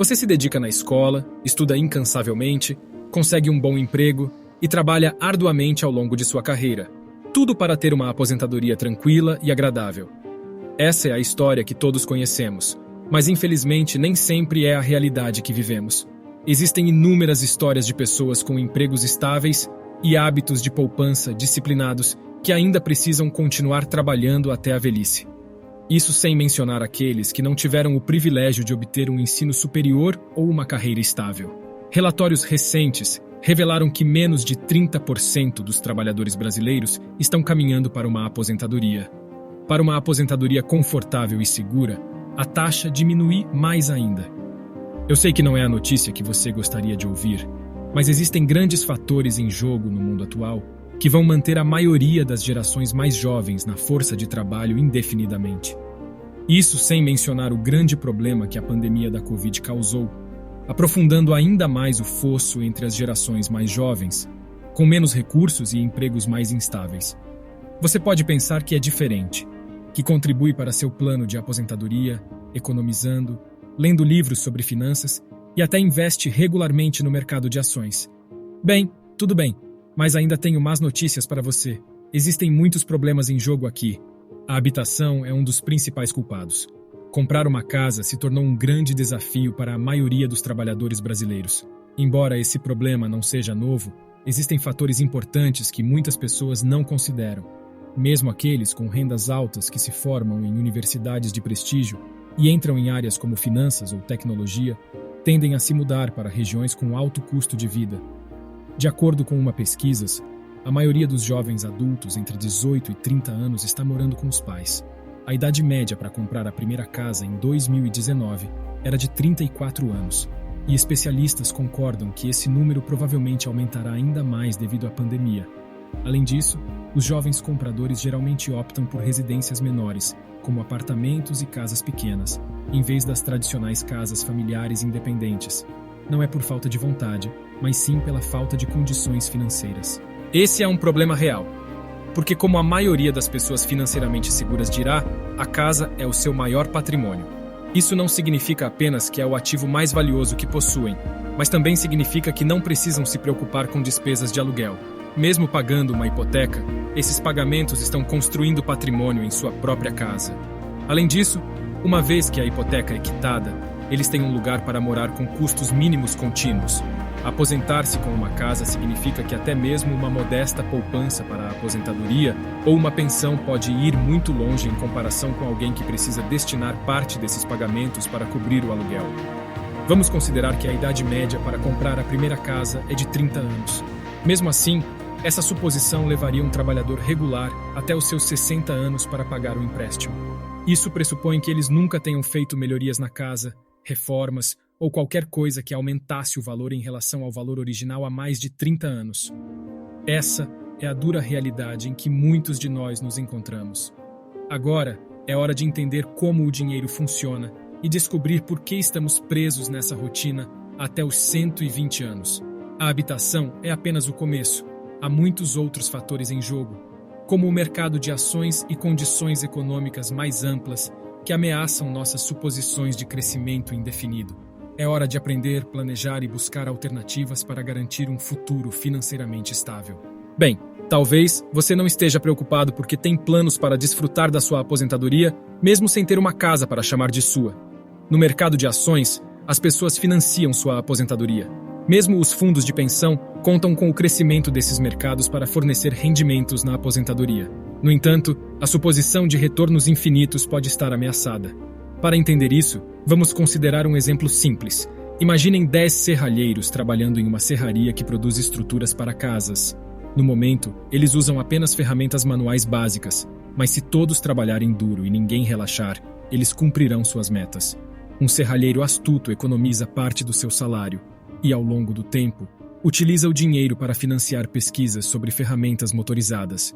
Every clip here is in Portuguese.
Você se dedica na escola, estuda incansavelmente, consegue um bom emprego e trabalha arduamente ao longo de sua carreira. Tudo para ter uma aposentadoria tranquila e agradável. Essa é a história que todos conhecemos, mas infelizmente nem sempre é a realidade que vivemos. Existem inúmeras histórias de pessoas com empregos estáveis e hábitos de poupança disciplinados que ainda precisam continuar trabalhando até a velhice. Isso sem mencionar aqueles que não tiveram o privilégio de obter um ensino superior ou uma carreira estável. Relatórios recentes revelaram que menos de 30% dos trabalhadores brasileiros estão caminhando para uma aposentadoria. Para uma aposentadoria confortável e segura, a taxa diminui mais ainda. Eu sei que não é a notícia que você gostaria de ouvir, mas existem grandes fatores em jogo no mundo atual que vão manter a maioria das gerações mais jovens na força de trabalho indefinidamente. Isso sem mencionar o grande problema que a pandemia da Covid causou, aprofundando ainda mais o fosso entre as gerações mais jovens, com menos recursos e empregos mais instáveis. Você pode pensar que é diferente, que contribui para seu plano de aposentadoria, economizando, lendo livros sobre finanças e até investe regularmente no mercado de ações. Bem, tudo bem, mas ainda tenho más notícias para você. Existem muitos problemas em jogo aqui. A habitação é um dos principais culpados. Comprar uma casa se tornou um grande desafio para a maioria dos trabalhadores brasileiros. Embora esse problema não seja novo, existem fatores importantes que muitas pessoas não consideram. Mesmo aqueles com rendas altas que se formam em universidades de prestígio e entram em áreas como finanças ou tecnologia, tendem a se mudar para regiões com alto custo de vida. De acordo com uma pesquisa, a maioria dos jovens adultos entre 18 e 30 anos está morando com os pais. A idade média para comprar a primeira casa em 2019 era de 34 anos, e especialistas concordam que esse número provavelmente aumentará ainda mais devido à pandemia. Além disso, os jovens compradores geralmente optam por residências menores, como apartamentos e casas pequenas, em vez das tradicionais casas familiares independentes. Não é por falta de vontade, mas sim pela falta de condições financeiras. Esse é um problema real, porque como a maioria das pessoas financeiramente seguras dirá, a casa é o seu maior patrimônio. Isso não significa apenas que é o ativo mais valioso que possuem, mas também significa que não precisam se preocupar com despesas de aluguel. Mesmo pagando uma hipoteca, esses pagamentos estão construindo patrimônio em sua própria casa. Além disso, uma vez que a hipoteca é quitada, eles têm um lugar para morar com custos mínimos contínuos. Aposentar-se com uma casa significa que até mesmo uma modesta poupança para a aposentadoria ou uma pensão pode ir muito longe em comparação com alguém que precisa destinar parte desses pagamentos para cobrir o aluguel. Vamos considerar que a idade média para comprar a primeira casa é de 30 anos. Mesmo assim, essa suposição levaria um trabalhador regular até os seus 60 anos para pagar o empréstimo. Isso pressupõe que eles nunca tenham feito melhorias na casa, reformas ou qualquer coisa que aumentasse o valor em relação ao valor original há mais de 30 anos. Essa é a dura realidade em que muitos de nós nos encontramos. Agora é hora de entender como o dinheiro funciona e descobrir por que estamos presos nessa rotina até os 120 anos. A habitação é apenas o começo. Há muitos outros fatores em jogo, como o mercado de ações e condições econômicas mais amplas que ameaçam nossas suposições de crescimento indefinido. É hora de aprender, planejar e buscar alternativas para garantir um futuro financeiramente estável. Bem, talvez você não esteja preocupado porque tem planos para desfrutar da sua aposentadoria, mesmo sem ter uma casa para chamar de sua. No mercado de ações, as pessoas financiam sua aposentadoria. Mesmo os fundos de pensão contam com o crescimento desses mercados para fornecer rendimentos na aposentadoria. No entanto, a suposição de retornos infinitos pode estar ameaçada. Para entender isso, vamos considerar um exemplo simples. Imaginem 10 serralheiros trabalhando em uma serraria que produz estruturas para casas. No momento, eles usam apenas ferramentas manuais básicas, mas se todos trabalharem duro e ninguém relaxar, eles cumprirão suas metas. Um serralheiro astuto economiza parte do seu salário e, ao longo do tempo, utiliza o dinheiro para financiar pesquisas sobre ferramentas motorizadas.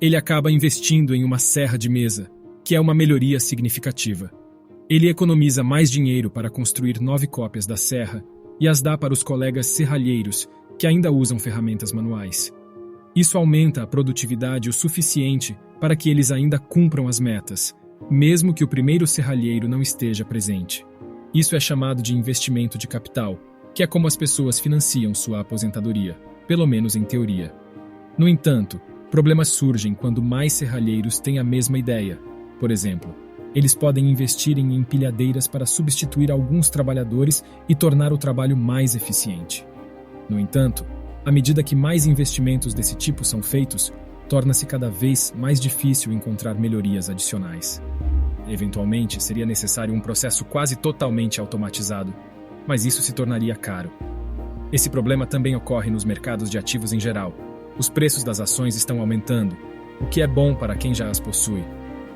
Ele acaba investindo em uma serra de mesa, que é uma melhoria significativa. Ele economiza mais dinheiro para construir 9 cópias da serra e as dá para os colegas serralheiros que ainda usam ferramentas manuais. Isso aumenta a produtividade o suficiente para que eles ainda cumpram as metas, mesmo que o primeiro serralheiro não esteja presente. Isso é chamado de investimento de capital, que é como as pessoas financiam sua aposentadoria, pelo menos em teoria. No entanto, problemas surgem quando mais serralheiros têm a mesma ideia. Por exemplo, eles podem investir em empilhadeiras para substituir alguns trabalhadores e tornar o trabalho mais eficiente. No entanto, à medida que mais investimentos desse tipo são feitos, torna-se cada vez mais difícil encontrar melhorias adicionais. Eventualmente, seria necessário um processo quase totalmente automatizado, mas isso se tornaria caro. Esse problema também ocorre nos mercados de ativos em geral. Os preços das ações estão aumentando, o que é bom para quem já as possui,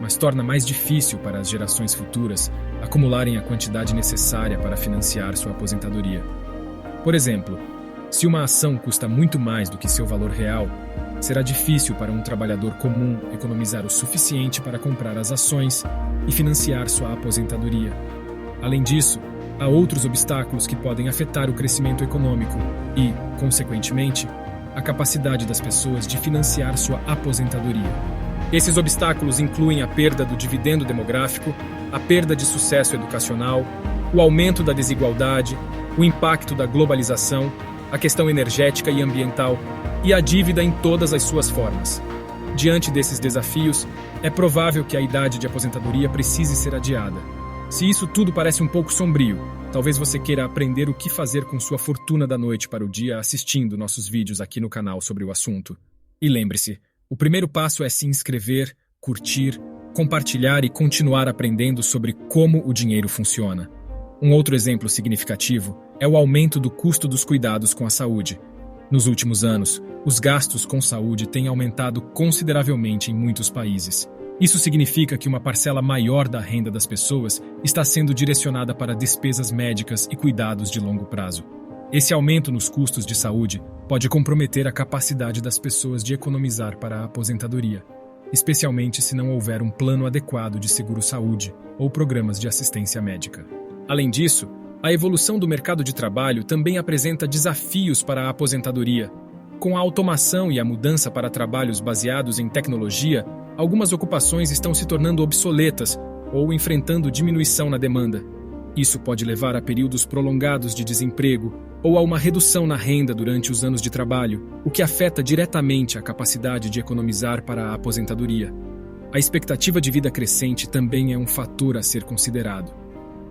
mas torna mais difícil para as gerações futuras acumularem a quantidade necessária para financiar sua aposentadoria. Por exemplo, se uma ação custa muito mais do que seu valor real, será difícil para um trabalhador comum economizar o suficiente para comprar as ações e financiar sua aposentadoria. Além disso, há outros obstáculos que podem afetar o crescimento econômico e, consequentemente, a capacidade das pessoas de financiar sua aposentadoria. Esses obstáculos incluem a perda do dividendo demográfico, a perda de sucesso educacional, o aumento da desigualdade, o impacto da globalização, a questão energética e ambiental e a dívida em todas as suas formas. Diante desses desafios, é provável que a idade de aposentadoria precise ser adiada. Se isso tudo parece um pouco sombrio, talvez você queira aprender o que fazer com sua fortuna da noite para o dia assistindo nossos vídeos aqui no canal sobre o assunto. E lembre-se, o primeiro passo é se inscrever, curtir, compartilhar e continuar aprendendo sobre como o dinheiro funciona. Um outro exemplo significativo é o aumento do custo dos cuidados com a saúde. Nos últimos anos, os gastos com saúde têm aumentado consideravelmente em muitos países. Isso significa que uma parcela maior da renda das pessoas está sendo direcionada para despesas médicas e cuidados de longo prazo. Esse aumento nos custos de saúde pode comprometer a capacidade das pessoas de economizar para a aposentadoria, especialmente se não houver um plano adequado de seguro-saúde ou programas de assistência médica. Além disso, a evolução do mercado de trabalho também apresenta desafios para a aposentadoria. Com a automação e a mudança para trabalhos baseados em tecnologia, algumas ocupações estão se tornando obsoletas ou enfrentando diminuição na demanda. Isso pode levar a períodos prolongados de desemprego ou a uma redução na renda durante os anos de trabalho, o que afeta diretamente a capacidade de economizar para a aposentadoria. A expectativa de vida crescente também é um fator a ser considerado.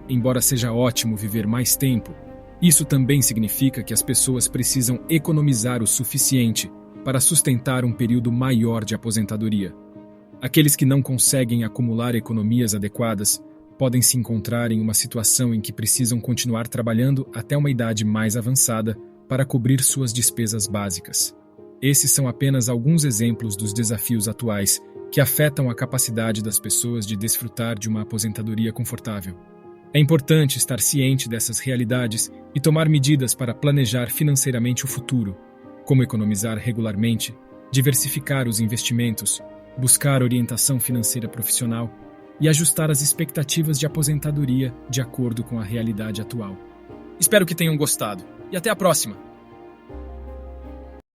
Embora seja ótimo viver mais tempo, isso também significa que as pessoas precisam economizar o suficiente para sustentar um período maior de aposentadoria. Aqueles que não conseguem acumular economias adequadas podem se encontrar em uma situação em que precisam continuar trabalhando até uma idade mais avançada para cobrir suas despesas básicas. Esses são apenas alguns exemplos dos desafios atuais que afetam a capacidade das pessoas de desfrutar de uma aposentadoria confortável. É importante estar ciente dessas realidades e tomar medidas para planejar financeiramente o futuro, como economizar regularmente, diversificar os investimentos, buscar orientação financeira profissional e ajustar as expectativas de aposentadoria de acordo com a realidade atual. Espero que tenham gostado e até a próxima!